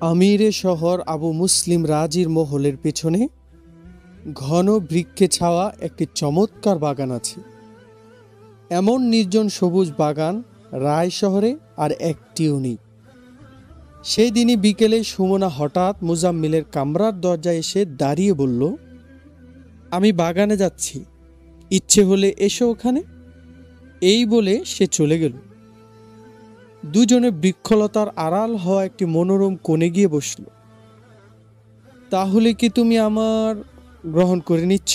আমিরে শহর আবু মুসলিম রাজির মহলের পেছনে ঘন বৃক্ষে ছাওয়া একটি চমৎকার বাগান আছে। এমন নির্জন সবুজ বাগান রায় শহরে আর একটিও নেই। সেই দিনই বিকেলে সুমনা হঠাৎ মুজাম্মিলের কামরার দরজায় এসে দাঁড়িয়ে বলল, আমি বাগানে যাচ্ছি, ইচ্ছে হলে এসো ওখানে। এই বলে সে চলে গেল। দুজনে বৃক্ষলতার আড়াল হওয়া একটি মনোরম কোণে গিয়ে বসল। তাহলে কি তুমি আমার গ্রহণ করে নিচ্ছ?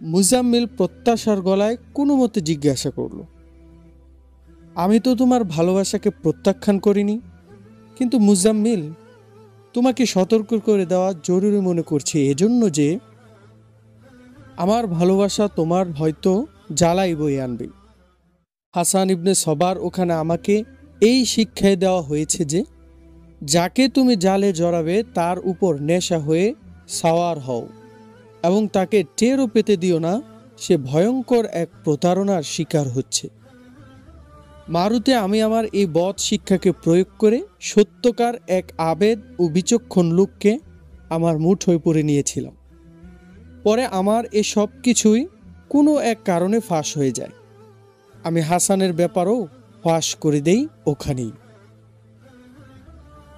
মুজাম্মিল প্রত্যাশার গলায় কোনো মতে জিজ্ঞাসা করল। আমি তো তোমার ভালোবাসাকে প্রত্যাখ্যান করিনি, কিন্তু মুজাম্মিল, তোমাকে সতর্ক করে দেওয়া জরুরি মনে করছি এজন্য যে আমার ভালোবাসা তোমার হয়তো জ্বালাই বয়ে আনবে। হাসান ইবনে সবার ওখানে আমাকে এই শিক্ষায় দেওয়া হয়েছে যে যাকে তুমি জালে জড়াবে তার উপর নেশা হয়ে সাওয়ার হও এবং তাকে টেরও পেতে দিও না সে ভয়ঙ্কর এক প্রতারণার শিকার হচ্ছে। মারুতে আমি আমার এই বদ শিক্ষাকে প্রয়োগ করে সত্যকার এক আবেদ ও বিচক্ষণ লোককে আমার মুঠোয় পড়ে নিয়েছিলাম। পরে আমার এ সব কিছুই কোনো এক কারণে ফাঁস হয়ে যায়। আমি হাসানের ব্যাপারও ফাঁস করে দেই ওখানেই।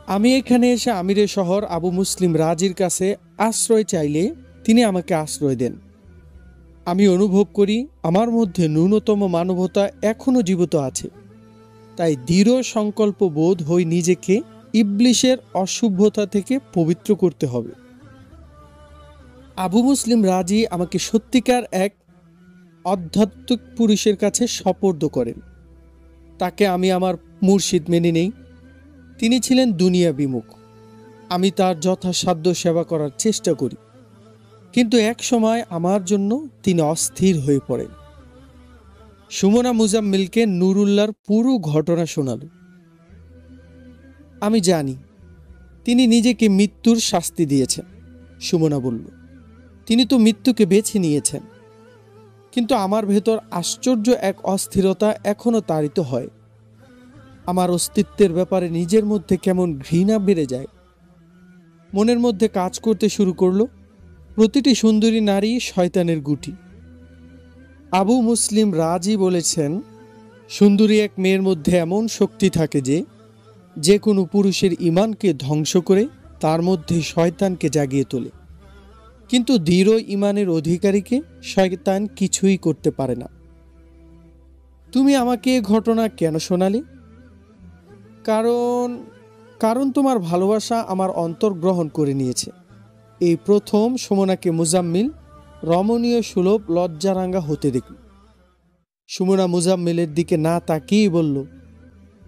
আমি এখানে এসে আমিরের শহর আবু মুসলিম রাজির কাছে আশ্রয় চাইলে তিনি আমাকে আশ্রয় দেন। আমি অনুভব করি আমার মধ্যে ন্যূনতম মানবতা এখনও জীবিত আছে। তাই দৃঢ় সংকল্প বোধ হই নিজেকে ইবলিশের অশুভতা থেকে পবিত্র করতে হবে। আবু মুসলিম রাজি আমাকে সত্যিকার এক আধ্যাত্মিক পুরুষের কাছে সোপর্দ করেন। তাকে আমি আমার মুর্শিদ মেনে নেই। তিনি ছিলেন দুনিয়া বিমুখ। আমি তার যথাসাধ্য সেবা করার চেষ্টা করি, কিন্তু এক সময় আমার জন্য তিনি অস্থির হয়ে পড়েন। সুমনা মুজাম্মিলকে নুরুল্লাহর পুরো ঘটনা শোনাল। আমি জানি তিনি নিজেকে মৃত্যুর শাস্তি দিয়েছেন। সুমনা বলল, তিনি তো মৃত্যুকে বেছে নিয়েছেন, কিন্তু আমার ভেতর আশ্চর্য এক অস্থিরতা এখনো তাড়িত হয়। আমার অস্তিত্বের ব্যাপারে নিজের মধ্যে কেমন ঘৃণা বেড়ে যায়। মনের মধ্যে কাজ করতে শুরু করলো প্রতিটি সুন্দরী নারী শয়তানের গুটি। আবু মুসলিম রাজি বলেছেন, সুন্দরী এক মেয়ের মধ্যে এমন শক্তি থাকে যে কোনো পুরুষের ঈমানকে ধ্বংস করে তার মধ্যে শয়তানকে জাগিয়ে তোলে, কিন্তু দৃঢ় ঈমানের অধিকারীকে শয়তান কিছুই করতে পারে না। তুমি আমাকে এ ঘটনা কেন শোনালে? কারণ তোমার ভালোবাসা আমার অন্তর গ্রহণ করে নিয়েছে। এই প্রথম সুমনাকে মুজাম্মিল রমণীয় সুলভ লজ্জারাঙ্গা হতে দেখল। সুমনা মুজাম্মিলের দিকে না তাকিয়েই বলল,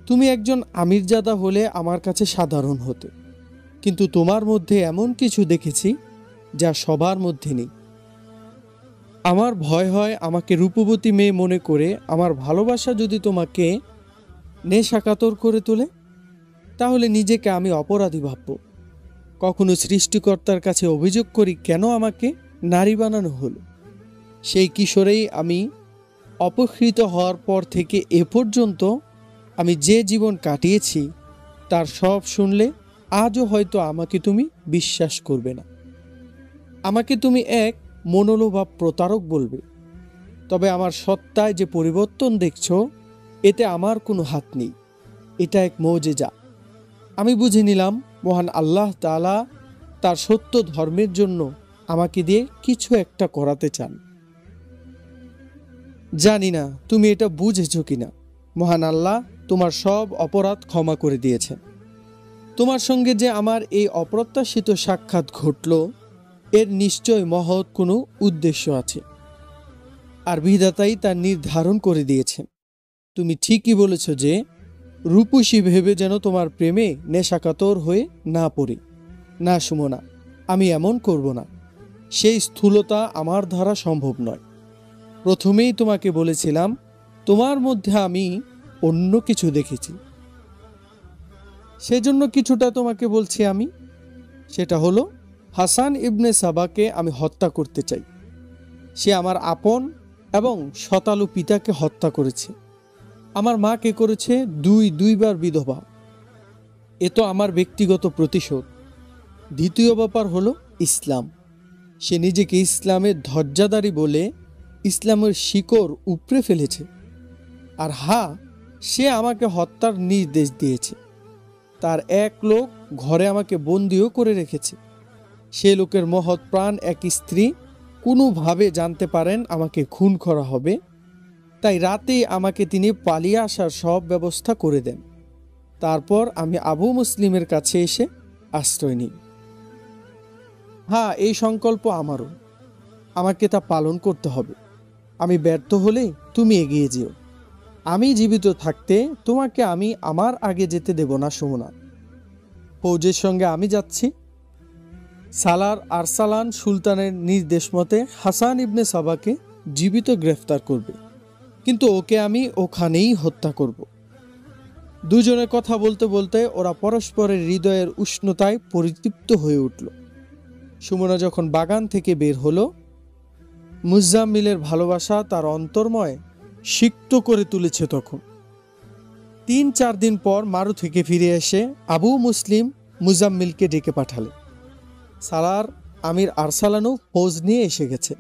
তুমি একজন আমিরজাদা হলে আমার কাছে সাধারণ হতে, কিন্তু তোমার মধ্যে এমন কিছু দেখেছি যা সবার মধ্যে নেই। আমার ভয় হয় আমাকে রূপবতী মেয়ে মনে করে আমার ভালোবাসা যদি তোমাকে নেশাকাতর করে তোলে, তাহলে নিজেকে আমি অপরাধী ভাবব। কখনো সৃষ্টিকর্তার কাছে অভিযোগ করি কেন আমাকে নারী বানানো হলো। সেই কিশোরেই আমি অপহৃত হওয়ার পর থেকে এ পর্যন্ত আমি যে জীবন কাটিয়েছি তার সব শুনলে আজও হয়তো আমাকে তুমি বিশ্বাস করবে না। আমাকে তুমি এক মনোলোভা প্রতারক বলবে। তবে আমার সত্তায় যে পরিবর্তন দেখছো এতে আমার কোনো হাত নেই। এটা এক মুজিজা। আমি বুঝে নিলাম মহান আল্লাহ তাআলা তার সত্য ধর্মের জন্য আমাকে দিয়ে কিছু একটা করাতে চান। জানি না তুমি এটা বুঝেছো কিনা। মহান আল্লাহ তোমার সব অপরাধ ক্ষমা করে দিয়েছেন। তোমার সঙ্গে যে আমার এই অপ্রত্যাশিত সাক্ষাৎ ঘটল এর নিশ্চয় মহৎ কোনো উদ্দেশ্য আছে, আর বিধাতাই তা নির্ধারণ করে দিয়েছেন। তুমি ঠিকই বলেছ যে রূপসী ভেবে যেন তোমার প্রেমে নেশাকাতর হয়ে না পড়ি। না সুমনা, আমি এমন করব না। সেই স্থূলতা আমার দ্বারা সম্ভব নয়। প্রথমেই তোমাকে বলেছিলাম তোমার মধ্যে আমি অন্য কিছু দেখেছি। সেজন্য কিছুটা তোমাকে বলছি আমি। সেটা হলো হাসান ইবনে সাবাকে আমি হত্যা করতে চাই। সে আমার আপন এবং শতালু পিতাকে হত্যা করেছে। আমার মাকে করেছে দুইবার বিধবা। এ তো আমার ব্যক্তিগত প্রতিশোধ। দ্বিতীয় ব্যাপার হলো ইসলাম। সে নিজেকে ইসলামের ধ্বজাধারী বলে ইসলামের শিকড় উপড়ে ফেলেছে। আর হ্যাঁ, সে আমাকে হত্যার নির্দেশ দিয়েছে। তার এক লোক ঘরে আমাকে বন্দিও করে রেখেছে। সে লোকের মহৎ প্রাণ এক স্ত্রী কোনোভাবে জানতে পারেন আমাকে খুন করা হবে, তাই রাতেই আমাকে তিনি পালিয়ে আসার সব ব্যবস্থা করে দেন। তারপর আমি আবু মুসলিমের কাছে এসে আশ্রয় নিই। হ্যাঁ, এই সংকল্প আমারও। আমাকে তা পালন করতে হবে। আমি ব্যর্থ হলে তুমি এগিয়ে যেও। আমি জীবিত থাকতে তোমাকে আমি আমার আগে যেতে দেব না সুমনা। ফৌজের সঙ্গে আমি যাচ্ছি। সালার আরসালান সুলতানের নির্দেশ মতে হাসান ইবনে সাবাকে জীবিত গ্রেফতার করবে, কিন্তু ওকে আমি ওখানেই হত্যা করব। দুজনে কথা বলতে বলতে ওরা পরস্পরের হৃদয়ের উষ্ণতায় পরিতৃপ্ত হয়ে উঠল। সুমনা যখন বাগান থেকে বের হলো, মুজাম্মিলের ভালোবাসা তার অন্তর্ময় সিক্ত করে তুলেছে। তখন 3-4 দিন পর মারু থেকে ফিরে এসে আবু মুসলিম মুজাম্মিলকে ডেকে পাঠালে। সালার আমির আরসালানও ফৌজ নিয়ে এসে গেছে।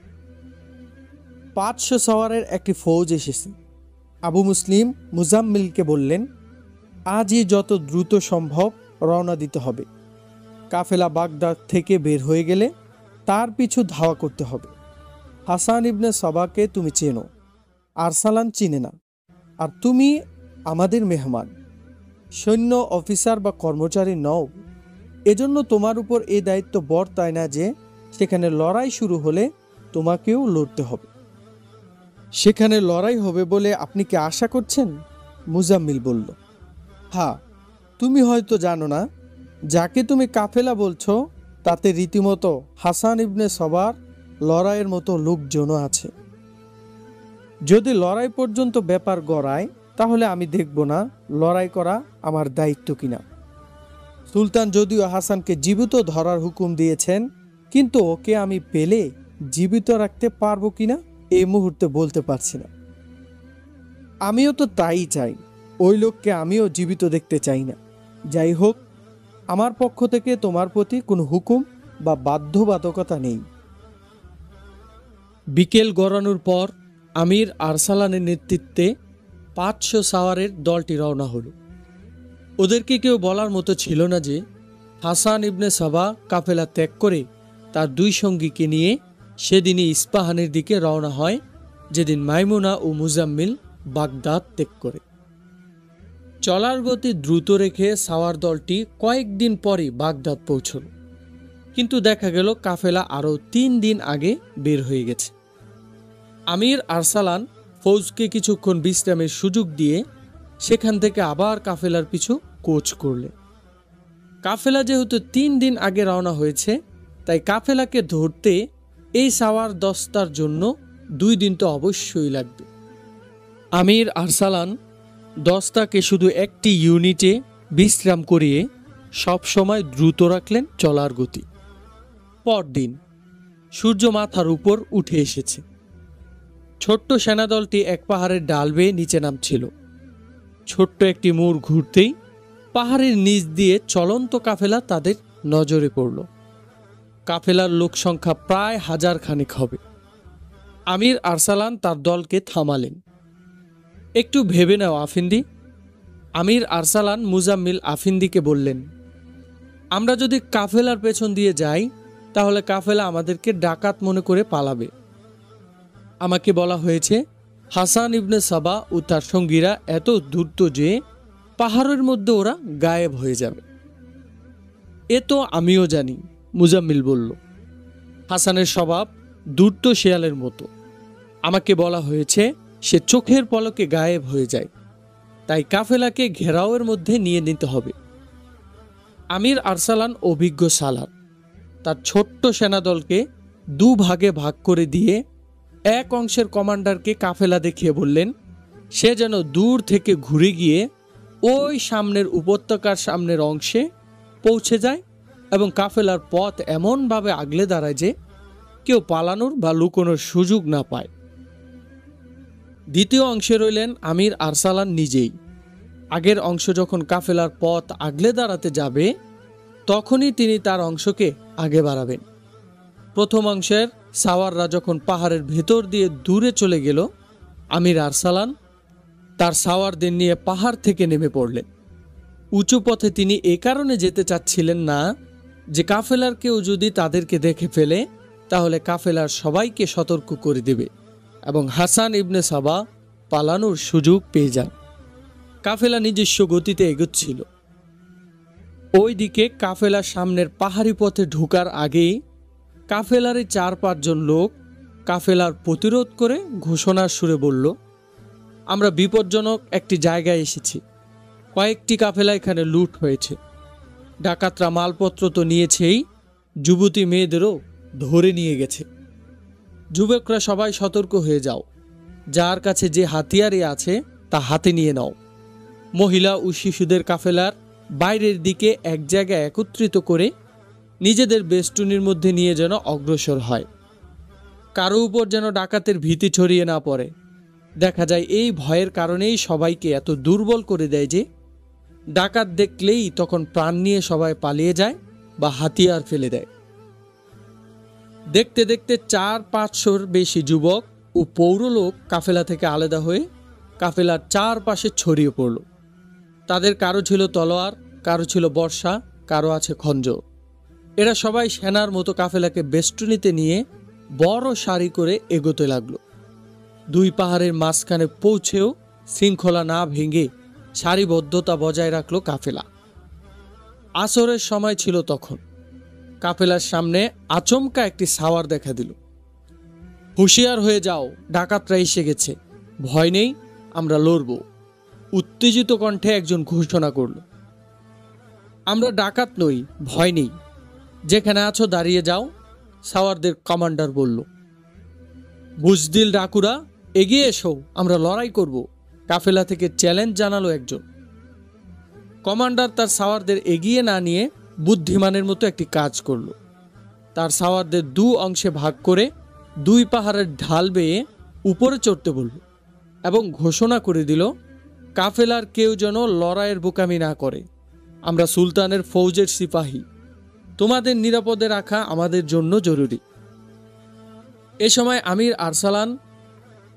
500 সওয়ারের একটি ফৌজ এসেছে। আবু মুসলিম মুজাম্মিলকে বললেন, আজই যত দ্রুত সম্ভব রওনা দিতে হবে। কাফেলা বাগদাদ থেকে বের হয়ে গেলে তার পিছু ধাওয়া করতে হবে। হাসান ইবনে সাবাকে তুমি চেনো, আরসালান চিনে না, আর তুমি আমাদের মেহমান, সৈন্য অফিসার বা কর্মচারী নও। এজন্য তোমার উপর এই দায়িত্ব বর্তায় না যে সেখানে লড়াই শুরু হলে তোমাকেও লড়তে হবে। সেখানে লড়াই হবে বলে আপনি কি আশা করছেন? মুজাম্মিল বলল, হ্যাঁ, তুমি হয়তো জানো না, যাকে তুমি কাফেলা বলছো তাতে রীতিমতো হাসান ইবনে সবার লড়াইয়ের মতো লোকজনও আছে। যদি লড়াই পর্যন্ত ব্যাপার গড়ায়, তাহলে আমি দেখব না লড়াই করা আমার দায়িত্ব কিনা। সুলতান যদিও হাসানকে জীবিত ধরার হুকুম দিয়েছেন, কিন্তু ওকে আমি পেলে জীবিত রাখতে পারবো কিনা এই মুহূর্তে বলতে পারছি না। আমিও তো তাই চাই। ওই লোককে আমিও জীবিত দেখতে চাই না। যাই হোক, আমার পক্ষ থেকে তোমার প্রতি কোনো হুকুম বা বাধ্যবাধকতা নেই। বিকেল গড়ানোর পর আমির আরসালানের নেতৃত্বে 500 সাওয়ারের দলটি রওনা হলো। ওদেরকে কেউ বলার মতো ছিল না যে হাসান ইবনে সাবা কাফেলা ত্যাগ করে তার 2 সঙ্গীকে নিয়ে সেদিনই ইস্পাহানের দিকে রওনা হয়, যেদিন মাইমুনা ও মুজাম্মিল বাগদাদ ত্যাগ করে। চলার গতি দ্রুত রেখে সাওয়ার দলটি কয়েকদিন পরই বাগদাদ পৌঁছল, কিন্তু দেখা গেল কাফেলা আরও 3 দিন আগে বের হয়ে গেছে। আমির আরসালান ফৌজকে কিছুক্ষণ বিশ্রামের সুযোগ দিয়ে সেখান থেকে আবার কাফেলার পিছু কোচ করলে। কাফেলা যেহেতু 3 দিন আগে রওনা হয়েছে, তাই কাফেলাকে ধরতে এই সাওয়ার দস্তার জন্য 2 দিন তো অবশ্যই লাগবে। আমির আরসালান দস্তাকে শুধু একটি ইউনিটে বিশ্রাম করিয়ে সব সময় দ্রুত রাখলেন চলার গতি। পরদিন সূর্য মাথার উপর উঠে এসেছে। ছোট্ট সেনাদলটি এক পাহাড়ের ডাল বেয়ে নিচে নামছিল। ছোট্ট একটি মোড় ঘুরতেই পাহাড়ের নিচ দিয়ে চলন্ত কাফেলা তাদের নজরে পড়ল। কাফেলার লোক সংখ্যা প্রায় 1000 খানেক হবে। আমির আরসালান তার দলকে থামালেন। একটু ভেবে নাও আফিন্দি। আমির আরসালান মুজাম্মিল আফিন্দিকে বললেন, আমরা যদি কাফেলার পেছন দিয়ে যাই, তাহলে কাফেলা আমাদেরকে ডাকাত মনে করে পালাবে। আমাকে বলা হয়েছে হাসান ইবনে সাবা ও তার সঙ্গীরা এত ধূর্ত যে পাহাড়ের মধ্যে ওরা গায়েব হয়ে যাবে। এ তো আমিও জানি, মুজাম্মিল বলল। হাসানের স্বভাব ধূর্ত শেয়ালের মতো। আমাকে বলা হয়েছে সে চোখের পলকে গায়েব হয়ে যায়, তাই কাফেলাকে ঘেরাওয়ের মধ্যে নিয়ে নিতে হবে। আমির আরসালান অভিজ্ঞ সালার তার ছোট্ট সেনাদলকে 2 ভাগে ভাগ করে দিয়ে এক অংশের কমান্ডারকে কাফেলা দেখিয়ে বললেন সে যেন দূর থেকে ঘুরে গিয়ে ওই সামনের উপত্যকার সামনের অংশে পৌঁছে যায় এবং কাফেলার পথ এমনভাবে আগলে দাঁড়ায় যে কেউ পালানোর বা লুকোনোর সুযোগ না পায়। দ্বিতীয় অংশে রইলেন আমির আরসালান নিজেই। আগের অংশ যখন কাফেলার পথ আগলে দাঁড়াতে যাবে তখনই তিনি তার অংশকে আগে বাড়াবেন। প্রথম অংশের সাওয়াররা যখন পাহাড়ের ভেতর দিয়ে দূরে চলে গেল, আমির আরসালান তার সাওয়ারদের নিয়ে পাহাড় থেকে নেমে পড়লেন। উঁচু পথে তিনি এ কারণে যেতে চাচ্ছিলেন না যে কাফেলার কেউ যদি তাদেরকে দেখে ফেলে তাহলে কাফেলার সবাইকে সতর্ক করে দেবে এবং হাসান ইবনে সাবা পালানোর সুযোগ পেয়ে যান। কাফেলা নিজস্ব গতিতে এগোচ্ছিল। ওইদিকে কাফেলার সামনের পাহাড়ি পথে ঢোকার আগেই কাফেলারই 4-5 জন লোক কাফেলার প্রতিরোধ করে ঘোষণার সুরে বলল, আমরা বিপজ্জনক একটি জায়গায় এসেছি। কয়েকটি কাফেলা এখানে লুট হয়েছে। ডাকাতরা মালপত্র তো নিয়েছেই, যুবতী মেয়েদেরও ধরে নিয়ে গেছে। যুবকরা সবাই সতর্ক হয়ে যাও, যার কাছে যে হাতিয়ারই আছে তা হাতে নিয়ে নাও। মহিলা ও শিশুদের কাফেলার বাইরের দিকে এক জায়গায় একত্রিত করে নিজেদের বেষ্টনীর মধ্যে নিয়ে যেন অগ্রসর হয়। কারো উপর যেন ডাকাতের ভীতি ছড়িয়ে না পড়ে। দেখা যায় এই ভয়ের কারণেই সবাইকে এত দুর্বল করে দেয় যে ডাকাত দেখলেই তখন প্রাণ নিয়ে সবাই পালিয়ে যায় বা হাতিয়ার ফেলে দেয়। দেখতে দেখতে 400-500-র বেশি যুবক ও পৌরলোক কাফেলা থেকে আলাদা হয়ে কাফেলার চারপাশে ছড়িয়ে পড়ল। তাদের কারো ছিল তলোয়ার, কারো ছিল বর্শা, কারো আছে খঞ্জর। এরা সবাই সেনার মতো কাফেলাকে বেষ্টনীতে নিয়ে বড় সারি করে এগোতে লাগলো। 2 পাহাড়ের মাঝখানে পৌঁছেও শৃঙ্খলা না ভেঙে সারিবদ্ধতা বজায় রাখলো কাফেলা। আসরের সময় ছিল তখন। কাফেলার সামনে আচমকা একটি সাওয়ার দেখা দিল। হুঁশিয়ার হয়ে যাও, ডাকাতরা এসে গেছে, ভয় নেই, আমরা লড়ব। উত্তেজিত কণ্ঠে একজন ঘোষণা করল। আমরা ডাকাত নই, ভয় নেই, যেখানে আছো দাঁড়িয়ে যাও, সাওয়ারদের কমান্ডার বলল। বুজদিল ডাকুরা, এগিয়ে এসো, আমরা লড়াই করব, কাফেলা থেকে চ্যালেঞ্জ জানালো একজন। কমান্ডার তার সাওয়ারদের এগিয়ে না নিয়ে বুদ্ধিমানের মতো একটি কাজ করল। তার সাওয়ারদের 2 অংশে ভাগ করে 2 পাহাড়ের ঢাল বেয়ে উপরে চড়তে বলল এবং ঘোষণা করে দিল, কাফেলার কেউ যেন লড়াইয়ের বোকামি না করে। আমরা সুলতানের ফৌজের সিপাহী, তোমাদের নিরাপদে রাখা আমাদের জন্য জরুরি। এ সময় আমির আরসালান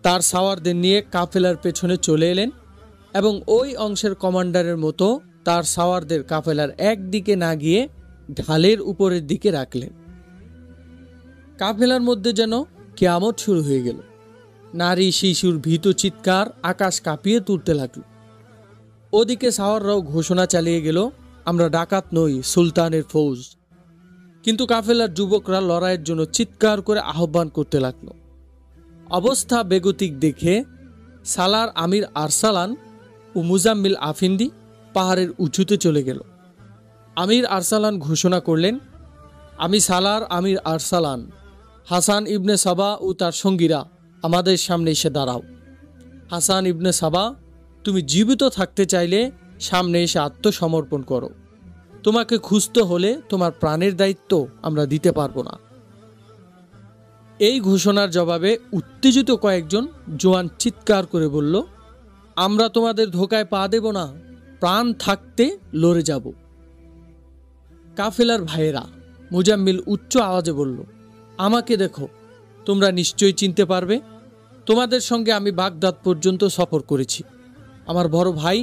তার সাওয়ারদের নিয়ে কাফেলার পেছনে চলে এলেন এবং ওই অংশের কমান্ডারের মতো তার সাওয়ারদের কাফেলার একদিকে না গিয়ে ঢালের উপরের দিকে রাখলেন। কাফেলার মধ্যে যেন কিয়ামত শুরু হয়ে গেল। নারী শিশুর ভীত চিৎকার আকাশ কাঁপিয়ে তুলতে লাগল। ওদিকে সাওয়াররাও ঘোষণা চালিয়ে গেল, আমরা ডাকাত নই, সুলতানের ফৌজ। কিন্তু কাফেলার যুবকরা লড়াইয়ের জন্য চিৎকার করে আহ্বান করতে লাগলো। অবস্থা বেগতিক দেখে সালার আমির আরসালান ও মুজাম্মিল আফিন্দি পাহাড়ের উঁচুতে চলে গেল। আমির আরসালান ঘোষণা করলেন, আমি সালার আমির আরসালান, হাসান ইবনে সাবা ও তার সঙ্গীরা আমাদের সামনে এসে দাঁড়াও। হাসান ইবনে সাবা, তুমি জীবিত থাকতে চাইলে সামনে এসে আত্মসমর্পণ করো। তোমাকে খুঁজতে হলে তোমার প্রাণের দায়িত্ব আমরা দিতে পারবো না। এই ঘোষণার জবাবে উত্তেজিত কয়েকজন জোয়ান চিৎকার করে বলল, আমরা তোমাদের ধোকায় পা দেব না, প্রাণ থাকতে লড়ে যাব। কাফেলার ভাইয়েরা, মুজাম্মিল উচ্চ আওয়াজে বলল, আমাকে দেখো, তোমরা নিশ্চয়ই চিনতে পারবে। তোমাদের সঙ্গে আমি বাগদাদ পর্যন্ত সফর করেছি। আমার বড় ভাই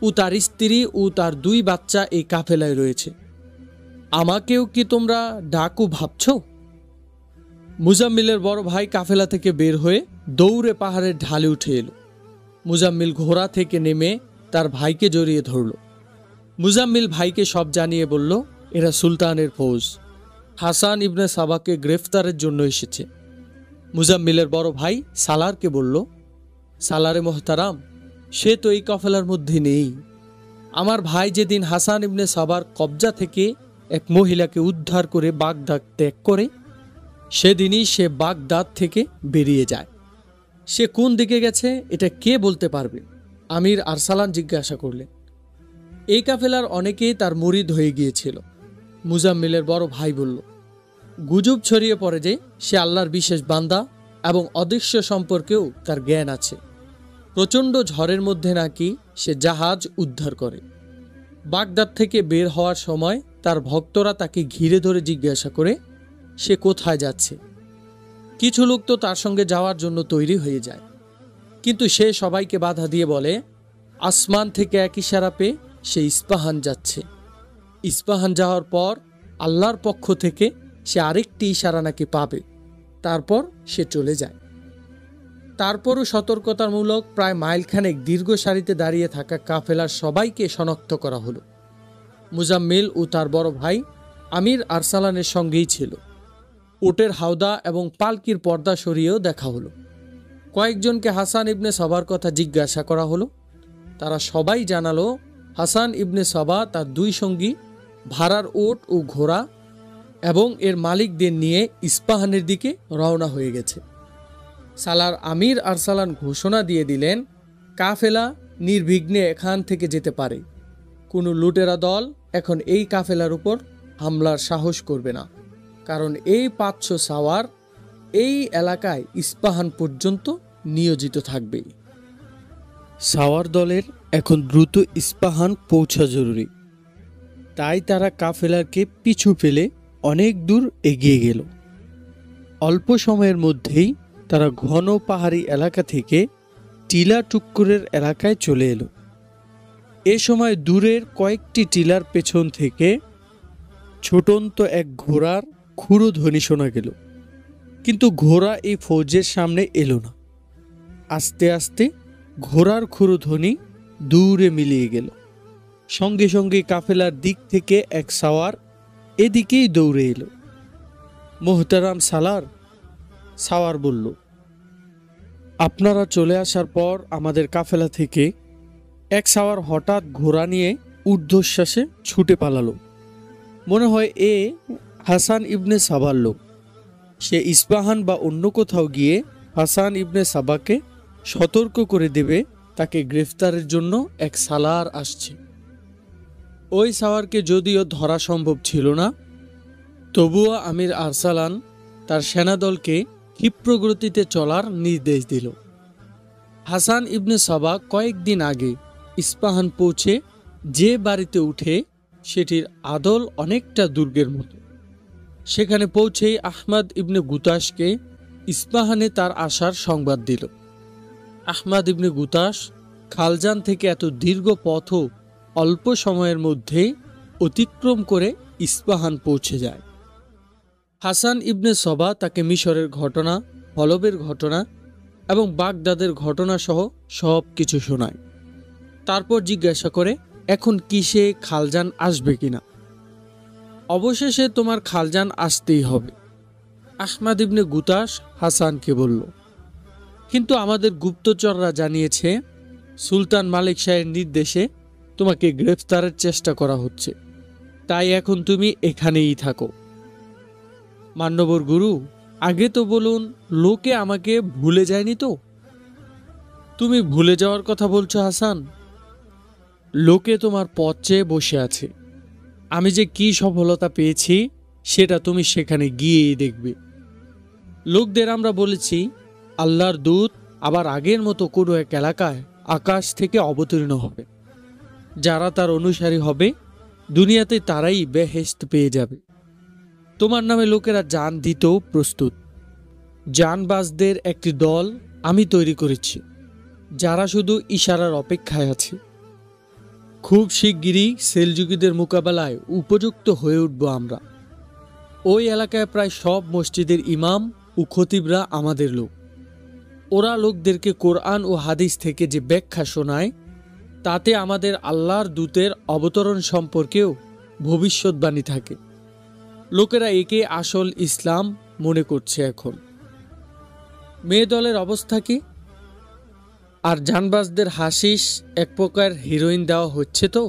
ও তার স্ত্রী ও তার 2 বাচ্চা এই কাফেলায় রয়েছে। আমাকেও কি তোমরা ডাকু ভাবছ? মুজাম্মিলের বড় ভাই কাফেলা থেকে বের হয়ে দৌড়ে পাহাড়ের ঢালে উঠে এলো। মুজাম্মিল ঘোড়া থেকে নেমে তার ভাইকে জড়িয়ে ধরল। মুজাম্মিল ভাইকে সব জানিয়ে বলল, এরা সুলতানের ফৌজ, হাসান ইবনে সাবাকে গ্রেফতারের জন্য এসেছে। মুজাম্মিলের বড় ভাই সালারকে বলল, সালারে মোহতারাম, সে তো এই কাফেলার মধ্যে নেই। আমার ভাই যেদিন হাসান ইবনে সাবার কবজা থেকে এক মহিলাকে উদ্ধার করে বাগদাদ ত্যাগ করে, সেদিনই সে বাগদাদ থেকে বেরিয়ে যায়। সে কোন দিকে গেছে এটা কে বলতে পারবে? আমির আরসালান জিজ্ঞাসা করলেন। এই কাফেলার অনেকেই তার মুরিদ হয়ে গিয়েছিল। মুজাম্মিলের বড় ভাই বলল, গুজব ছড়িয়ে পড়ে যে সে আল্লাহর বিশেষ বান্দা এবং অদৃশ্য সম্পর্কেও তার জ্ঞান আছে। প্রচণ্ড ঝড়ের মধ্যে নাকি সে জাহাজ উদ্ধার করে। বাগদাদ থেকে বের হওয়ার সময় তার ভক্তরা তাকে ঘিরে ধরে জিজ্ঞাসা করে সে কোথায় যাচ্ছে। কিছু লোক তো তার সঙ্গে যাওয়ার জন্য তৈরি হয়ে যায়, কিন্তু সে সবাইকে বাধা দিয়ে বলে আসমান থেকে এক ইশারা পেয়ে সে ইস্পাহান যাচ্ছে। ইস্পাহান যাওয়ার পর আল্লাহর পক্ষ থেকে সে আরেকটি ইশারা নাকি পাবে, তারপর সে চলে যায়। তারপরও সতর্কতামূলক প্রায় মাইলখানেক দীর্ঘ সারিতে দাঁড়িয়ে থাকা কাফেলার সবাইকে শনাক্ত করা হলো। মুজাম্মিল ও তার বড় ভাই আমির আরসালানের সঙ্গেই ছিল। উটের হাওদা এবং পালকির পর্দা সরিয়েও দেখা হলো। কয়েকজনকে হাসান ইবনে সাবার কথা জিজ্ঞাসা করা হলো। তারা সবাই জানালো হাসান ইবনে সাবা তার দুই সঙ্গী, ভাড়ার উট ও ঘোড়া এবং এর মালিকদের নিয়ে ইস্পাহানের দিকে রওনা হয়ে গেছে। সালার আমির আরসালান ঘোষণা দিয়ে দিলেন কাফেলা নির্বিঘ্নে এখান থেকে যেতে পারে। কোনো লুটেরা দল এখন এই কাফেলার উপর হামলার সাহস করবে না, কারণ এই 500 সাওয়ার এই এলাকায় ইস্পাহান পর্যন্ত নিয়োজিত থাকবে। সাওয়ার দলের এখন দ্রুত ইস্পাহান পৌঁছা জরুরি, তাই তারা কাফেলাকে পিছু ফেলে অনেক দূর এগিয়ে গেল। অল্প সময়ের মধ্যেই তারা ঘন পাহাড়ি এলাকা থেকে টিলা টুক্কুরের এলাকায় চলে এলো। এ সময় দূরের কয়েকটি টিলার পেছন থেকে ছোটন্ত এক ঘোড়ার খুরো ধ্বনি শোনা গেল, কিন্তু ঘোড়া এই ফৌজের সামনে এলো না। আস্তে আস্তে ঘোড়ার খুরো ধ্বনি দূরে মিলিয়ে গেল। সঙ্গে সঙ্গে কাফেলার দিক থেকে এক সাওয়ার এদিকেই দৌড়ে এলো। মোহতারাম সালার, সাওয়ার বলল, আপনারা চলে আসার পর আমাদের কাফেলা থেকে এক সাওয়ার হঠাৎ ঘোড়া নিয়ে ঊর্ধ্বশ্বাসে ছুটে পালালো। মনে হয় এ হাসান ইবনে সাবার লোক। সে ইস্পাহান বা অন্য কোথাও গিয়ে হাসান ইবনে সাবাকে সতর্ক করে দেবে তাকে গ্রেফতারের জন্য এক সালার আসছে। ওই সাওয়ারকে যদিও ধরা সম্ভব ছিল না, তবুও আমির আরসালান তার সেনাদলকে ক্ষিপ্রগতিতে চলার নির্দেশ দিল। হাসান ইবনে সাবা কয়েকদিন আগে ইস্পাহান পৌঁছে যে বাড়িতে উঠে সেটির আদল অনেকটা দুর্গের মতো। সেখানে পৌঁছেই আহমদ ইবনে গুতাসকে ইস্পাহানে তার আসার সংবাদ দিল। আহমদ ইবনে গুতাস খালজান থেকে এত দীর্ঘ পথও অল্প সময়ের মধ্যে অতিক্রম করে ইস্পাহান পৌঁছে যায়। হাসান ইবনে সবা তাকে মিশরের ঘটনা, হলবের ঘটনা এবং বাগদাদের ঘটনা সহ সব কিছু শোনায়। তারপর জিজ্ঞাসা করে এখন কিসে খালজান আসবে কিনা। অবশেষে তোমার খালজান আসতেই হবে, আহমদ ইবনে গুতাস হাসানকে বলল। কিন্তু আমাদের গুপ্তচররা জানিয়েছে সুলতান মালিক শাহের নির্দেশে তোমাকে গ্রেফতারের চেষ্টা করা হচ্ছে, তাই এখন তুমি এখানেই থাকো। মান্যবর গুরু, আগে তো বলুন, লোকে আমাকে ভুলে যায়নি তো? তুমি ভুলে যাওয়ার কথা বলছো হাসান? লোকে তোমার পথ চেয়ে বসে আছে। আমি যে কি সফলতা পেয়েছি সেটা তুমি সেখানে গিয়েই দেখবে। লোকদের আমরা বলেছি আল্লাহর দূত আবার আগের মতো কোনো এক এলাকায় আকাশ থেকে অবতীর্ণ হবে। যারা তার অনুসারী হবে দুনিয়াতে তারাই বেহেশত পেয়ে যাবে। তোমার নামে লোকেরা জান দিতেও প্রস্তুত। জানবাজদের একটি দল আমি তৈরি করেছি, যারা শুধু ইশারার অপেক্ষায় আছে। খুব শিগগিরই সেলজুকিদের মোকাবেলায় উপযুক্ত হয়ে উঠব আমরা। ওই এলাকায় প্রায় সব মসজিদের ইমাম ও খতিবরা আমাদের লোক। ওরা লোকদেরকে কোরআন ও হাদিস থেকে যে ব্যাখ্যা শোনায় তাতে আমাদের আল্লাহর দূতের অবতরণ সম্পর্কেও ভবিষ্যৎবাণী থাকে। লোকেরা একে আসল ইসলাম মনে করছে এখন। মেয়ে দলের অবস্থা কি? আর জানবাজদের হাসিস এক প্রকার হিরোইন দেওয়া হচ্ছে তো?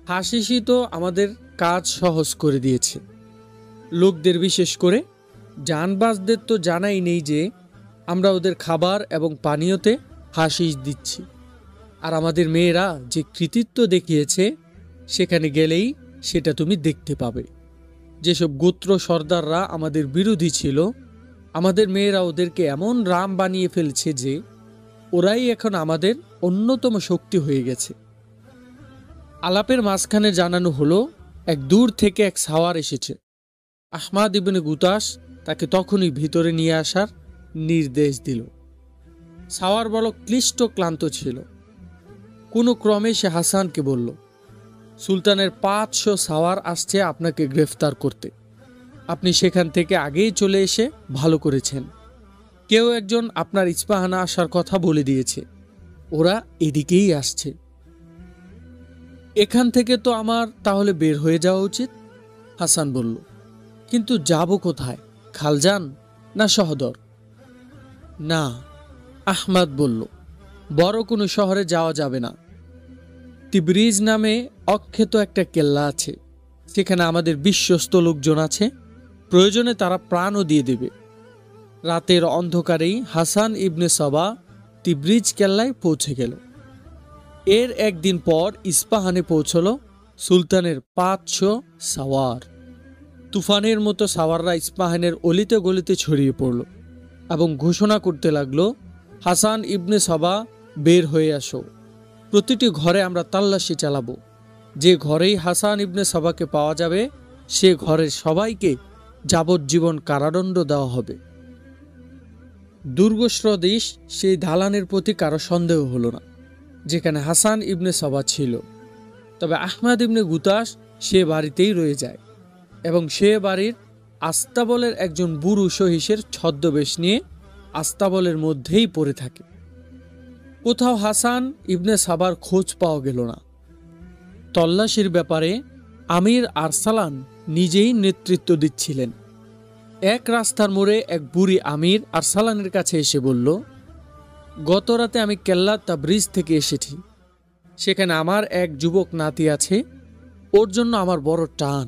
হাসিসই তো আমাদের কাজ সহজ করে দিয়েছে। লোকদের বিশেষ করে জানবাজদের তো জানাই নেই যে আমরা ওদের খাবার এবং পানীয়তে হাসিস দিচ্ছি। আর আমাদের মেয়েরা যে কৃতিত্ব দেখিয়েছে সেখানে গেলেই সেটা তুমি দেখতে পাবে। যেসব গোত্র সর্দাররা আমাদের বিরোধী ছিল, আমাদের মেয়েরা ওদেরকে এমন রাম বানিয়ে ফেলছে যে ওরাই এখন আমাদের অন্যতম শক্তি হয়ে গেছে। আলাপের মাঝখানে জানানো হলো এক দূর থেকে এক সাওয়ার এসেছে। আহমাদ ইবনে গুতাস তাকে তখনই ভিতরে নিয়ে আসার নির্দেশ দিল। সাওয়ার বড় ক্লিষ্ট ক্লান্ত ছিল। কোনো ক্রমে সে হাসানকে বলল, সুলতানের 500 সাওয়ার আসছে আপনাকে গ্রেফতার করতে। আপনি সেখান থেকে আগেই চলে এসে ভালো করেছেন। কেউ একজন আপনার ইস্পাহানা আসার কথা বলে দিয়েছে, ওরা এদিকেই আসছে। এখান থেকে তো আমার তাহলে বের হয়ে যাওয়া উচিত, হাসান বলল। কিন্তু যাব কোথায়? খালজান না সহদর? না, আহমাদ বলল, বড় কোনো শহরে যাওয়া যাবে না। তিবরিজ নামে অক্ষত একটা কেল্লা আছে, সেখানে আমাদের বিশ্বস্ত লোকজন আছে, প্রয়োজনে তারা প্রাণও দিয়ে দেবে। রাতের অন্ধকারেই হাসান ইবনে সাবা তিবরিজ কেল্লায় পৌঁছে গেল। এর একদিন পর ইস্পাহানে পৌঁছল সুলতানের 500 সাওয়ার। তুফানের মতো সাওয়াররা ইস্পাহানের অলিতে গলিতে ছড়িয়ে পড়ল এবং ঘোষণা করতে লাগলো, হাসান ইবনে সাবা বের হয়ে আসো, প্রতিটি ঘরে আমরা তাল্লাশি চালাবো। যে ঘরেই হাসান ইবনে সাবাকে পাওয়া যাবে সে ঘরের সবাইকে যাবজ্জীবন কারাদণ্ড দেওয়া হবে। দুর্গস্রদেশ সেই দালানের প্রতি কারো সন্দেহ হলো না যেখানে হাসান ইবনে সাবা ছিল। তবে আহমাদ ইবনে গুতাস সে বাড়িতেই রয়ে যায় এবং সে বাড়ির আস্তাবলের একজন বুড়ো সহিসের ছদ্মবেশ নিয়ে আস্তাবলের মধ্যেই পড়ে থাকে। কোথাও হাসান ইবনে সাবার খোঁজ পাওয়া গেল না। তল্লাশির ব্যাপারে আমির আরসালান নিজেই নেতৃত্ব দিচ্ছিলেন। এক রাস্তার মোড়ে এক বুড়ি আমির আরসালানের কাছে এসে বলল, গত রাতে আমি কেল্লা তাবরিজ থেকে এসেছি। সেখানে আমার এক যুবক নাতি আছে, ওর জন্য আমার বড় টান।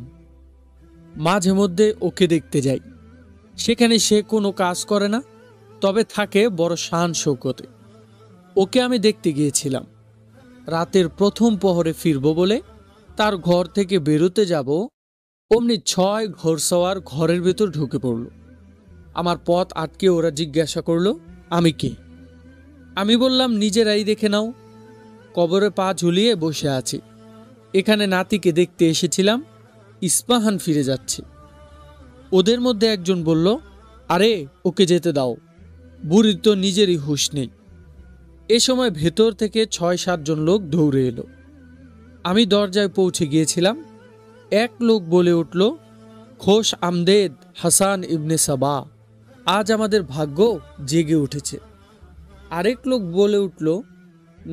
মাঝে মধ্যে ওকে দেখতে যাই। সেখানে সে কোনো কাজ করে না, তবে থাকে বড় শান শৌকতে। ওকে আমি দেখতে গিয়েছিলাম। রাতের প্রথম প্রহরে ফিরব বলে তার ঘর থেকে বেরোতে যাব, অমনি 6 ঘোড়সওয়ার ঘরের ভেতর ঢুকে পড়ল। আমার পথ আটকে ওরা জিজ্ঞাসা করল, আমি কে? আমি বললাম, নিজেরাই দেখে নাও, কবরে পা ঝুলিয়ে বসে আছি। এখানে নাতিকে দেখতে এসেছিলাম, ইস্পাহান ফিরে যাচ্ছে। ওদের মধ্যে একজন বলল, আরে ওকে যেতে দাও, বুড়ির তো নিজেরই হুঁশ নেই। এ সময় ভেতর থেকে 6-7 জন লোক দৌড়ে এলো। আমি দরজায় পৌঁছে গিয়েছিলাম। এক লোক বলে উঠল, খোশ আমদেদ হাসান ইবনে সাবা, আজ আমাদের ভাগ্য জেগে উঠেছে। আরেক লোক বলে উঠল,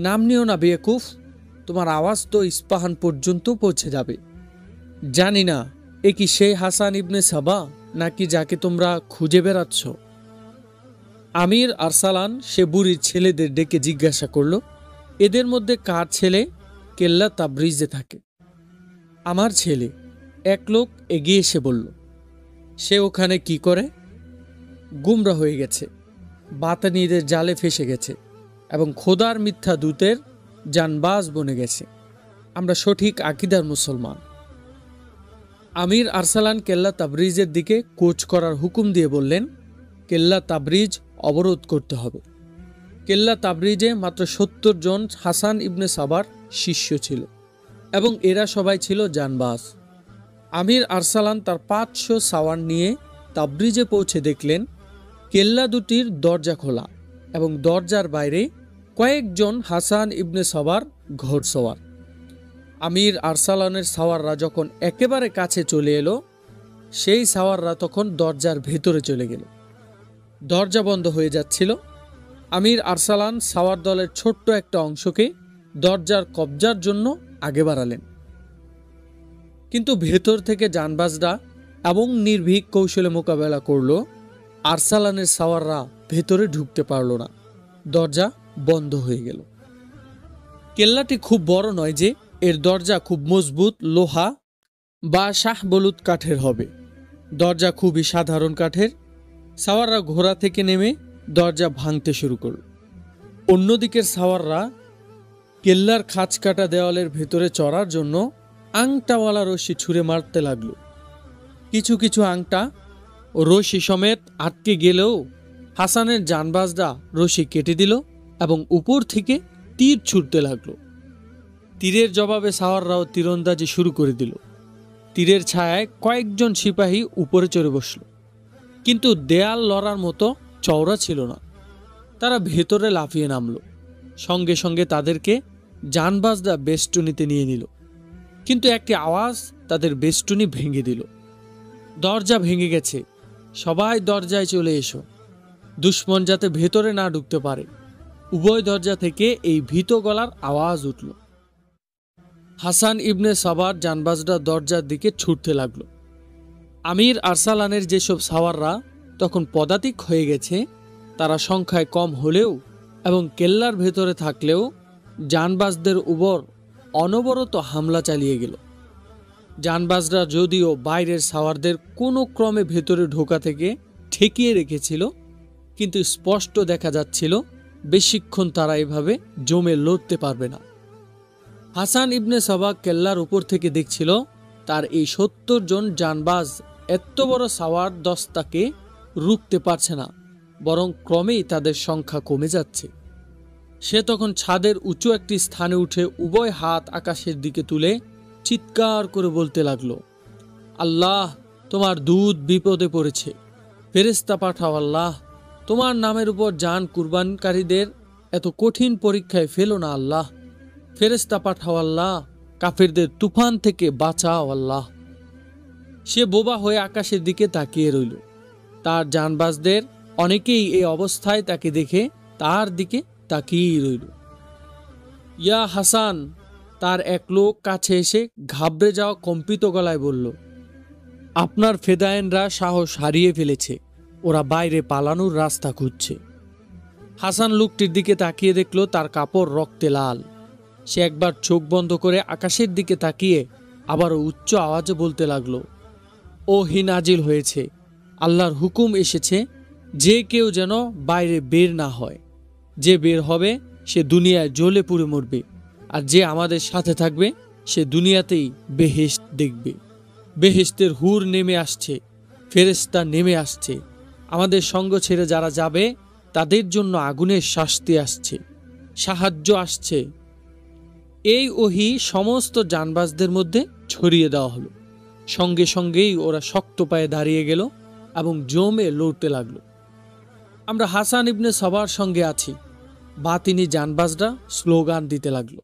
নাম নিও না বেকুফ, তোমার আওয়াজ তো ইস্পাহান পর্যন্ত পৌঁছে যাবে। জানি না এ কি সেই হাসান ইবনে সাবা নাকি যাকে তোমরা খুঁজে বেড়াচ্ছ। আমির আরসালান সে বুড়ির ছেলেদের ডেকে জিজ্ঞাসা করল, এদের মধ্যে কার ছেলে কেল্লা তাবরিজে থাকে? আমার ছেলে, এক লোক এগিয়ে এসে বলল। সে ওখানে কি করে? গুমরা হয়ে গেছে, বাতানিদের জালে ফেসে গেছে এবং খোদার মিথ্যা দূতের জানবাজ বনে গেছে। আমরা সঠিক আকীদার মুসলমান। আমির আরসালান কেল্লা তাবরিজের দিকে কোচ করার হুকুম দিয়ে বললেন, কেল্লা তাবরিজ অবরোধ করতে হবে। কেল্লা তাবরিজে মাত্র 70 জন হাসান ইবনে সাবার শিষ্য ছিল এবং এরা সবাই ছিল জানবাজ। আমির আরসালান তার 500 সাওয়ার নিয়ে তাবরিজে পৌঁছে দেখলেন কেল্লা দুটির দরজা খোলা এবং দরজার বাইরে কয়েকজন হাসান ইবনে সাবার ঘোড়সওয়ার। আমির আরসালানের সাওয়াররা যখন একেবারে কাছে চলে এলো, সেই সাওয়াররা তখন দরজার ভেতরে চলে গেল। দরজা বন্ধ হয়ে যাচ্ছিল। আমির আরসালান সাওয়ার দলের ছোট্ট একটা অংশকে দরজার কবজার জন্য আগে বাড়ালেন, কিন্তু ভেতর থেকে জানবাজরা এবং নির্ভীক কৌশলে মোকাবেলা করল। আরসালানের সাওয়াররা ভেতরে ঢুকতে পারল না, দরজা বন্ধ হয়ে গেল। কেল্লাটি খুব বড় নয় যে এর দরজা খুব মজবুত লোহা বা শাহবলুত কাঠের হবে। দরজা খুবই সাধারণ কাঠের। সাওয়াররা ঘোড়া থেকে নেমে দরজা ভাঙতে শুরু করল। অন্যদিকের সাওয়াররা কেল্লার খাঁচ কাটা দেওয়ালের ভেতরে চড়ার জন্য আংটাওয়ালা রশি ছুঁড়ে মারতে লাগলো। কিছু কিছু আংটা ও রশি সমেত আটকে গেলেও হাসানের জানবাজরা রশি কেটে দিল এবং উপর থেকে তীর ছুটতে লাগলো। তীরের জবাবে সাওয়াররাও তীরন্দাজি শুরু করে দিল। তীরের ছায়ায় কয়েকজন সিপাহী উপরে চড়ে বসল, কিন্তু দেয়াল লড়ার মতো চওড়া ছিল না। তারা ভেতরে লাফিয়ে নামল। সঙ্গে সঙ্গে তাদেরকে জানবাজরা বেষ্টনীতে নিয়ে নিল, কিন্তু একটি আওয়াজ তাদের বেষ্টনী ভেঙে দিল। দরজা ভেঙে গেছে, সবাই দরজায় চলে এসো, দুশমন যাতে ভেতরে না ঢুকতে পারে। উভয় দরজা থেকে এই ভীত গলার আওয়াজ উঠল। হাসান ইবনে সাবার জানবাজরা দরজার দিকে ছুটতে লাগলো। আমির আরসালানের যেসব সাওয়াররা তখন পদাতিক হয়ে গেছে, তারা সংখ্যায় কম হলেও এবং কেল্লার ভেতরে থাকলেও জানবাজদের উপর অনবরত হামলা চালিয়ে গেল। জানবাজরা যদিও বাইরের সাওয়ারদের কোনো ক্রমে ভেতরে ঢোকা থেকে ঠেকিয়ে রেখেছিল, কিন্তু স্পষ্ট দেখা যাচ্ছিল বেশিক্ষণ তারা এভাবে জমে লড়তে পারবে না। হাসান ইবনে সাবা কেল্লার উপর থেকে দেখছিল তার এই ৭০ জন জানবাজ এত বড় সাওয়ার দস্তাকে রুখতে পারছে না, বরং ক্রমেই তাদের সংখ্যা কমে যাচ্ছে। সে তখন ছাদের উঁচু একটি স্থানে উঠে উভয় হাত আকাশের দিকে তুলে চিৎকার করে বলতে লাগলো, আল্লাহ, তোমার দূত বিপদে পড়েছে, ফেরেশতা পাঠাও আল্লাহ, তোমার নামের উপর জান কুরবানকারীদের এত কঠিন পরীক্ষায় ফেলো না আল্লাহ, ফেরেশতা পাঠাও আল্লাহ, কাফেরদের তুফান থেকে বাঁচাও আল্লাহ। সে বোবা হয়ে আকাশের দিকে তাকিয়ে রইল। তার জানবাজদের অনেকেই এই অবস্থায় তাকে দেখে তার দিকে তাকিয়ে রইল। ইয়া হাসান, তার এক লোক কাছে এসে ঘাবড়ে যাওয়া কম্পিত গলায় বলল, আপনার ফেদায়েনরা সাহস হারিয়ে ফেলেছে, ওরা বাইরে পালানোর রাস্তা খুঁজছে। হাসান লোকটির দিকে তাকিয়ে দেখল তার কাপড় রক্তে লাল। সে একবার চোখ বন্ধ করে আকাশের দিকে তাকিয়ে আবারও উচ্চ আওয়াজে বলতে লাগলো, ওহী নাজিল হয়েছে, আল্লাহর হুকুম এসেছে, যে কেউ যেন বাইরে বের না হয়। যে বের হবে সে দুনিয়ায় জ্বলে পুড়ে মরবে, আর যে আমাদের সাথে থাকবে সে দুনিয়াতেই বেহেশত দেখবে। বেহেশতের হুর নেমে আসছে, ফেরেশতা নেমে আসছে। আমাদের সঙ্গ ছেড়ে যারা যাবে তাদের জন্য আগুনের শাস্তি আসছে, সাহায্য আসছে। এই ওহী সমস্ত জানবাজদের মধ্যে ছড়িয়ে দেওয়া হলো। সঙ্গে সঙ্গেই ওরা শক্ত পায়ে দাঁড়িয়ে গেল এবং জমে লড়তে লাগলো। আমরা হাসান ইবনে সাবার সঙ্গে আছি, বাতিনি জানবাজরা স্লোগান দিতে লাগলো।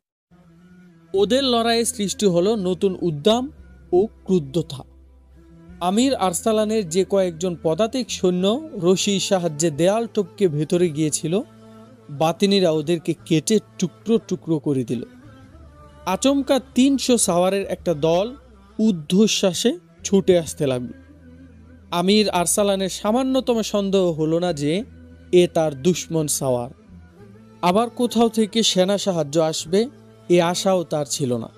ওদের লড়াইয়ে সৃষ্টি হলো নতুন উদ্দাম ও ক্রুদ্ধতা। আমির আরসালানের যে কয়েকজন পদাতিক সৈন্য রশির সাহায্যে দেয়াল টপকে ভেতরে গিয়েছিল, বাতিনিরা ওদেরকে কেটে টুকরো টুকরো করে দিল। আচমকা ৩০০ সাওয়ারের একটা দল ঊর্ধ্বশ্বাসে ছুটে আসতে লাগল। আমির আরসালানের সামান্যতম সন্দেহ হলো না যে এ তার দুশমন সাওয়ার। আবার কোথাও থেকে সেনা সাহায্য আসবে এ আশাও তার ছিল না।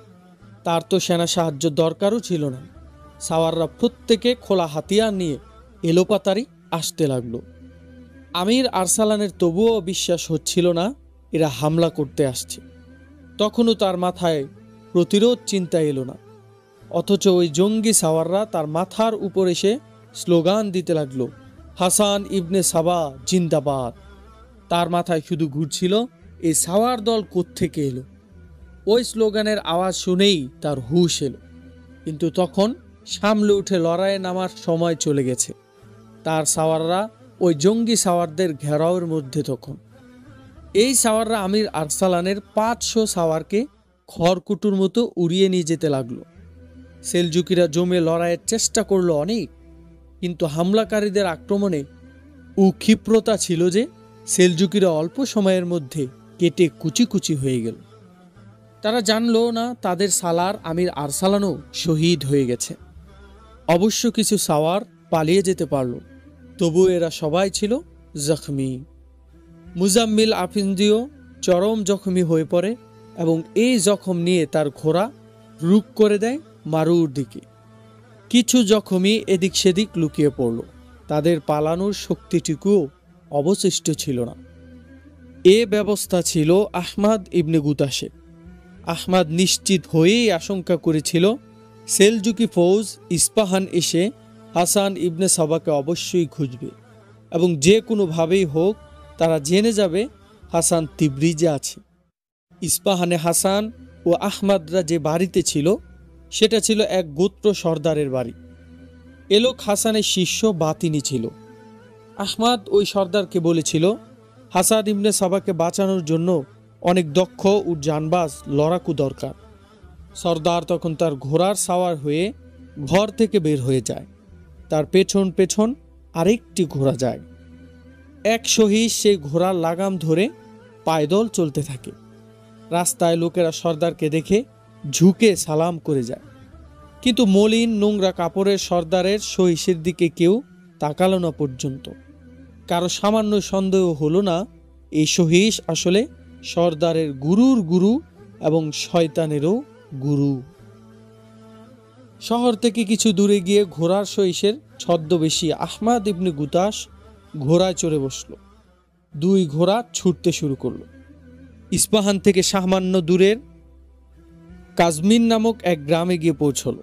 তার তো সেনা সাহায্য দরকারও ছিল না। সাওয়াররা প্রত্যেকে খোলা হাতিয়ার নিয়ে এলোপাতারি আসতে লাগলো। আমির আরসালানের তবুও বিশ্বাস হচ্ছিল না এরা হামলা করতে আসছে। তখনও তার মাথায় প্রতিরোধ চিন্তা এলো না। অথচ ওই জঙ্গি সাওয়াররা তার মাথার উপর এসে স্লোগান দিতে লাগলো, হাসান ইবনে সাবা জিন্দাবাদ। তার মাথায় শুধু ঘুরছিল এই সাওয়ার দল কোত্থেকে এলো। ওই স্লোগানের আওয়াজ শুনেই তার হুঁশ এলো, কিন্তু তখন সামলে উঠে লড়াইয়ে নামার সময় চলে গেছে। তার সাওয়াররা ওই জঙ্গি সাওয়ারদের ঘেরাওয়ের মধ্যে। তখন এই সাওয়াররা আমির আরসালানের ৫০০ সাওয়ারকে খড়কুটোর মতো উড়িয়ে নিয়ে যেতে লাগলো। সেলজুকিরা জমে লড়াইয়ের চেষ্টা করলো অনেক, কিন্তু হামলাকারীদের আক্রমণে ক্ষিপ্রতা ছিল যে সেলজুকিরা অল্প সময়ের মধ্যে কেটে কুচি কুচি হয়ে গেল। তারা জানলো না তাদের সালার আমির আরসালানও শহীদ হয়ে গেছে। অবশ্য কিছু সাওয়ার পালিয়ে যেতে পারল, তবু এরা সবাই ছিল জখমি। মুজাম্মিল আফিন্দিও চরম জখমি হয়ে পড়ে এবং এই জখম নিয়ে তার ঘোড়া রুখ করে দেয় মারুর দিকে। কিছু জখমি এদিক সেদিক লুকিয়ে পড়ল, তাদের পালানোর শক্তিটুকুও অবশিষ্ট ছিল না। এ ব্যবস্থা ছিল আহমাদ ইবনে গুতাসের। আহমাদ নিশ্চিত হয়েই আশঙ্কা করেছিল সেলজুকি ফৌজ ইস্পাহান এসে হাসান ইবনে সাবাকে অবশ্যই খুঁজবে এবং যে কোনোভাবেই হোক তারা জেনে যাবে হাসান তিব্রিজে আছে। ইস্পাহানে হাসান ও আহমাদরা যে বাড়িতে ছিল সেটা ছিল এক গোত্র সর্দারের বাড়ি। এ লোক হাসানের শিষ্য বাতিনি ছিল। আহমাদ ওই সর্দারকে বলেছিল হাসান ইবনে সাবাকে বাঁচানোর জন্য অনেক দক্ষ ও জানবাজ লড়াকু দরকার। সর্দার তখন তার ঘোড়ার সাওয়ার হয়ে ঘর থেকে বের হয়ে যায়। তার পেছন পেছন আরেকটি ঘোড়া যায়। এক সহিস সেই ঘোড়ার লাগাম ধরে পায়দল চলতে থাকে। রাস্তায় লোকেরা সর্দারকে দেখে ঝুঁকে সালাম করে যায়, কিন্তু মলিন নোংরা কাপড়ের সর্দারের সহিসের দিকে কেউ তাকালো না পর্যন্ত। কারো সামান্য সন্দেহ হলো না এই সহিস আসলে সর্দারের গুরুর গুরু এবং শয়তানেরও গুরু। শহর থেকে কিছু দূরে গিয়ে ঘোড়ার সহিসের ছদ্মবেশী আহমাদ ইবনে গুতাস ঘোড়ায় চড়ে বসল। দুই ঘোড়া ছুটতে শুরু করল। ইস্পাহান থেকে সামান্য দূরের কাজমিন নামক এক গ্রামে গিয়ে পৌঁছল।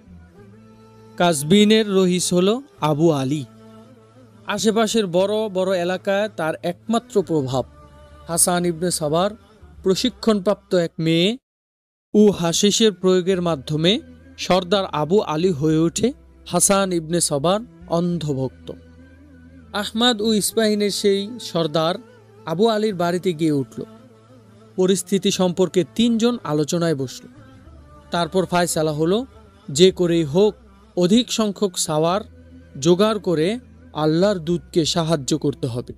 কাজবিনের রইস হল আবু আলী। আশেপাশের বড় বড় এলাকায় তার একমাত্র প্রভাব। হাসান ইবনে সাবার প্রশিক্ষণপ্রাপ্ত এক মেয়ে ও হাসিসের প্রয়োগের মাধ্যমে সর্দার আবু আলী হয়ে ওঠে হাসান ইবনে সাবার অন্ধভক্ত। আহমাদ ও ইস্পাহিনের সেই সর্দার আবু আলীর বাড়িতে গিয়ে উঠল। পরিস্থিতি সম্পর্কে তিনজন আলোচনায় বসল। তারপর ফায়সালা হলো যে করেই হোক অধিক সংখ্যক সাওয়ার জোগাড় করে আল্লাহর দূতকে সাহায্য করতে হবে।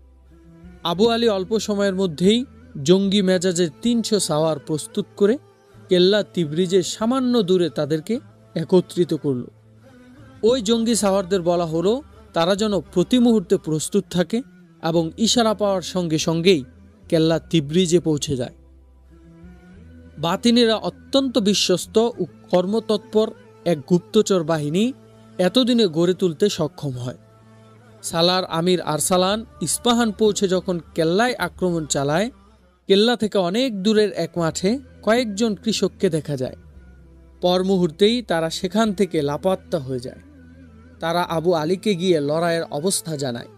আবু আলী অল্প সময়ের মধ্যেই জঙ্গি মেজাজের 300 সাওয়ার প্রস্তুত করে কেল্লা তিব্রিজের সামান্য দূরে তাদেরকে একত্রিত করল। ওই জঙ্গি সাওয়ারদের বলা হলো তারা যেন প্রতি মুহূর্তে প্রস্তুত থাকে এবং ইশারা পাওয়ার সঙ্গে সঙ্গেই কেল্লা তিব্রিজে পৌঁছে যায়। বাতিনিরা অত্যন্ত বিশ্বস্ত ও কর্মতৎপর এক গুপ্তচর বাহিনী এতদিনে গড়ে তুলতে সক্ষম হয়। সালার আমির আরসালান ইস্পাহান পৌঁছে যখন কেল্লায় আক্রমণ চালায়, কেল্লা থেকে অনেক দূরের এক মাঠে কয়েকজন কৃষককে দেখা যায়। পর মুহূর্তেই তারা সেখান থেকে লাপাত্তা হয়ে যায়। তারা আবু আলীকে গিয়ে লড়াইয়ের অবস্থা জানায়।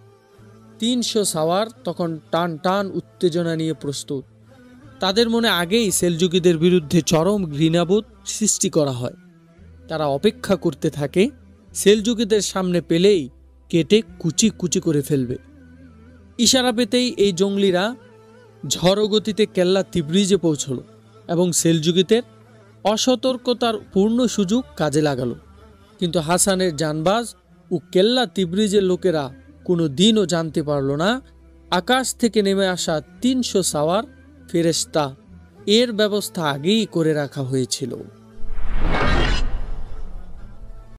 300 সাওয়ার তখন টান টান উত্তেজনা নিয়ে প্রস্তুত। তাদের মনে আগেই সেলজুকিদের বিরুদ্ধে চরম ঘৃণাবোধ সৃষ্টি করা হয়। তারা অপেক্ষা করতে থাকে সেলজুকিদের সামনে পেলেই কেটে কুচি কুচি করে ফেলবে। ইশারা পেতেই এই জঙ্গলিরা ঝড় গতিতে কেল্লা তিব্রিজে পৌঁছল এবং সেলজুকিদের অসতর্কতার পূর্ণ সুযোগ কাজে লাগালো। কিন্তু হাসানের জানবাজ ও কেল্লা তিব্রিজের লোকেরা কোনো দিনও জানতে পারল না আকাশ থেকে নেমে আসা 300 সাওয়ার ফেরেশতা এর ব্যবস্থা আগেই করে রাখা হয়েছিল।